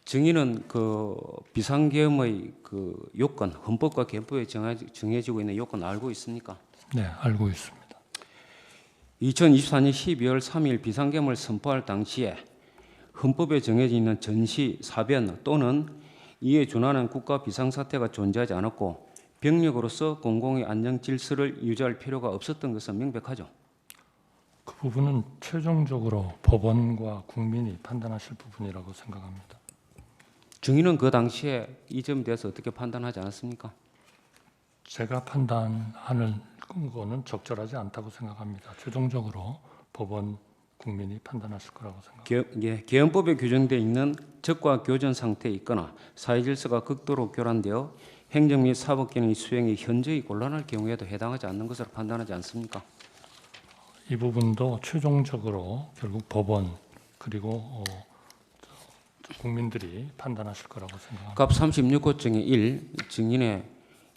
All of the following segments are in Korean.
증인은 그 비상계엄의 그 요건, 헌법과憲법에 정해지고 있는 요건 알고 있습니까? 네, 알고 있습니다. 2024년 12월 3일 비상계엄을 선포할 당시에 헌법에 정해져 있는 전시, 사변 또는 이에 준하는 국가 비상사태가 존재하지 않았고 병력으로서 공공의 안정 질서를 유지할 필요가 없었던 것은 명백하죠. 그 부분은 최종적으로 법원과 국민이 판단하실 부분이라고 생각합니다. 증인은 그 당시에 이 점에 대해서 어떻게 판단하지 않았습니까? 제가 판단하는 거는 적절하지 않다고 생각합니다. 최종적으로 법원, 국민이 판단하실 거라고 생각합니다. 계엄법에 규정되어 있는 적과 교전 상태에 있거나 사회질서가 극도로 교란되어 행정 및 사법기능의 수행이 현저히 곤란할 경우에도 해당하지 않는 것으로 판단하지 않습니까? 이 부분도 최종적으로 결국 법원 그리고 국민들이 판단하실 거라고 생각합니다. 갑 36호 중에 1 증인의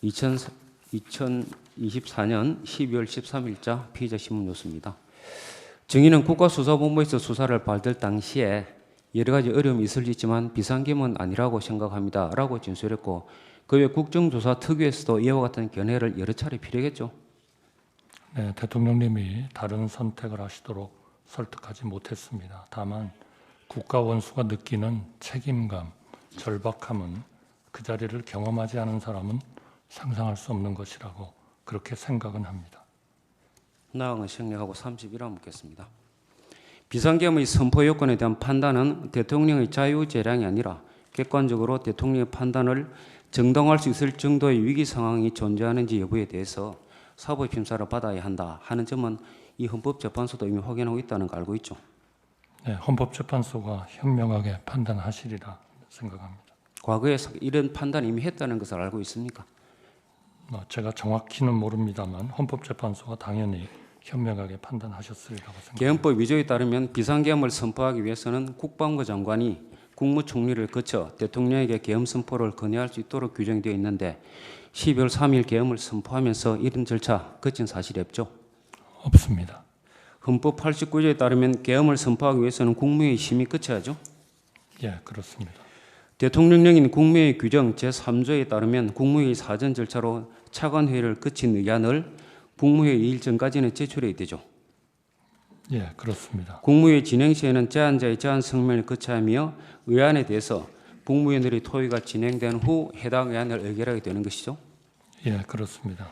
2024년 12월 13일자 피의자 신문 뉴스입니다. 증인은 국가수사본부에서 수사를 받을 당시에 여러 가지 어려움이 있을 수 있지만 비상계엄은 아니라고 생각합니다 라고 진술했고 그 외 국정조사 특위에서도 이와 같은 견해를 여러 차례 필요했죠. 네, 대통령님이 다른 선택을 하시도록 설득하지 못했습니다. 다만 국가 원수가 느끼는 책임감, 절박함은 그 자리를 경험하지 않은 사람은 상상할 수 없는 것이라고 그렇게 생각은 합니다. 나항은 생략하고 31화 묻겠습니다. 비상계엄의 선포 요건에 대한 판단은 대통령의 자유재량이 아니라 객관적으로 대통령의 판단을 정당화할 수 있을 정도의 위기 상황이 존재하는지 여부에 대해서 사법심사를 받아야 한다 하는 점은 이 헌법재판소도 이미 확인하고 있다는 거 알고 있죠. 네, 헌법재판소가 현명하게 판단하시리라 생각합니다. 과거에 이런 판단 이미 했다는 것을 알고 있습니까? 제가 정확히는 모릅니다만 헌법재판소가 당연히 현명하게 판단하셨으리라고 생각합니다. 계엄법 위조에 따르면 비상계엄을 선포하기 위해서는 국방부 장관이 국무총리를 거쳐 대통령에게 계엄 선포를 건의할 수 있도록 규정되어 있는데 12월 3일 계엄을 선포하면서 이런 절차 거친 사실이 없죠? 없습니다. 헌법 89조에 따르면 계엄을 선포하기 위해서는 국무회의 심의 거쳐야죠? 예, 그렇습니다. 대통령령인 국무회의 규정 제3조에 따르면 국무회의 사전 절차로 차관회의를 거친 의안을 국무회의 일 전까지는 제출해야 되죠. 예, 그렇습니다. 국무회의 진행 시에는 제안자의 제안 성명을 거쳐야 하며 의안에 대해서 국무위원들의 토의가 진행된 후 해당 의안을 의결하게 되는 것이죠. 예, 그렇습니다.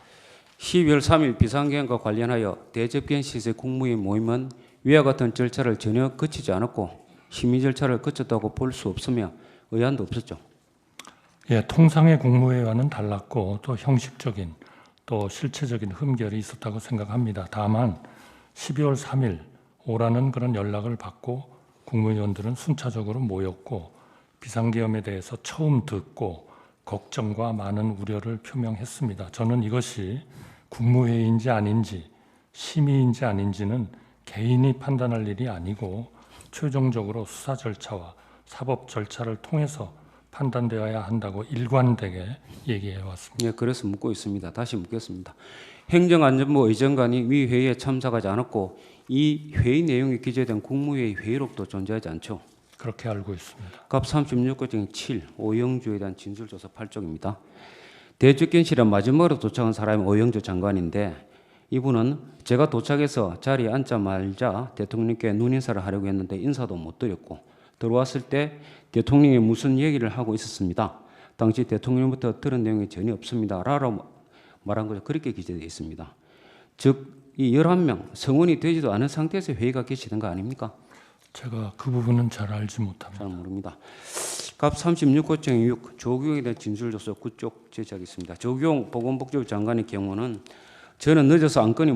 12월 3일 비상계엄과 관련하여 대접견실에서의 국무회의 모임은 위와 같은 절차를 전혀 거치지 않았고 심의 절차를 거쳤다고 볼 수 없으며 의안도 없었죠. 예, 통상의 국무회의와는 달랐고 또 형식적인 또 실체적인 흠결이 있었다고 생각합니다. 다만 12월 3일 오라는 그런 연락을 받고 국무위원들은 순차적으로 모였고 비상계엄에 대해서 처음 듣고 걱정과 많은 우려를 표명했습니다. 저는 이것이 국무회의인지 아닌지 심의인지 아닌지는 개인이 판단할 일이 아니고 최종적으로 수사 절차와 사법 절차를 통해서 판단되어야 한다고 일관되게 얘기해 왔습니다. 예, 그래서 묻고 있습니다. 다시 묻겠습니다. 행정안전부 의정관이 위 회의에 참석하지 않았고 이 회의 내용이 기재된 국무회의 회의록도 존재하지 않죠. 그렇게 알고 있습니다. 갑 36조 중 7 오영주에 대한 진술조사 8쪽입니다. 대접견실에 마지막으로 도착한 사람이 오영주 장관인데 이분은 제가 도착해서 자리에 앉자마자 대통령께 눈인사를 하려고 했는데 인사도 못 드렸고 들어왔을 때 대통령이 무슨 얘기를 하고 있었습니다. 당시 대통령부터 들은 내용이 전혀 없습니다. 라고 말한 거죠. 그렇게 기재되어 있습니다. 즉 이 11명 성원이 되지도 않은 상태에서 회의가 개시된 거 아닙니까? 제가 그 부분은 잘 알지 못합니다. 잘 모릅니다. 갑 36호 중 6 조규용에 대한 진술조서 9쪽 제시하겠습니다. 조규용 보건복지부 장관의 경우는 저는 늦어서 안건이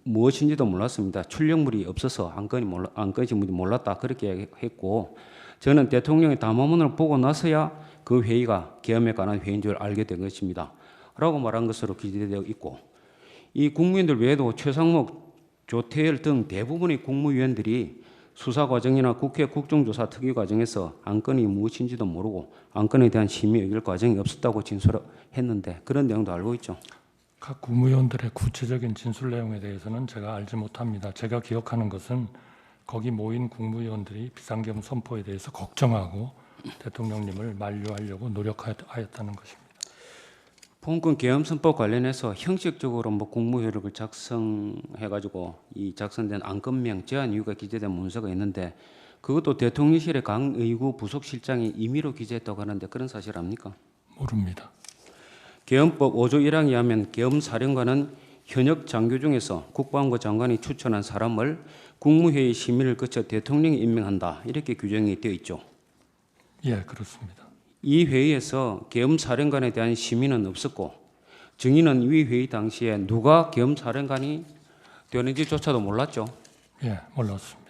무엇인지도 몰랐습니다. 출력물이 없어서 안건이 몰랐다 그렇게 했고 저는 대통령의 담화문을 보고 나서야 그 회의가 계엄에 관한 회의인 줄 알게 된 것입니다. 라고 말한 것으로 기재되어 있고 이 국무위원들 외에도 최상목, 조태열 등 대부분의 국무위원들이 수사 과정이나 국회 국정조사 특위 과정에서 안건이 무엇인지도 모르고 안건에 대한 심의 의결 과정이 없었다고 진술했는데 그런 내용도 알고 있죠. 각 국무위원들의 구체적인 진술 내용에 대해서는 제가 알지 못합니다. 제가 기억하는 것은 거기 모인 국무위원들이 비상계엄 선포에 대해서 걱정하고 대통령님을 만류하려고 노력하였다는 것입니다. 보훈권 계엄선법 관련해서 형식적으로 뭐 국무효력을 작성해가지고 이 작성된 안건명 제한 이유가 기재된 문서가 있는데 그것도 대통령실의 강의구 부속실장이 임의로 기재했다고 하는데 그런 사실 압니까? 모릅니다. 계엄법 5조 1항에 하면 계엄사령관은 현역 장교 중에서 국방부 장관이 추천한 사람을 국무회의 심의를 거쳐 대통령이 임명한다 이렇게 규정이 되어 있죠. 예, 그렇습니다. 이 회의에서 계엄사령관에 대한 심의는 없었고 증인은 이 회의 당시에 누가 계엄사령관이 되는지조차도 몰랐죠. 예, 몰랐습니다.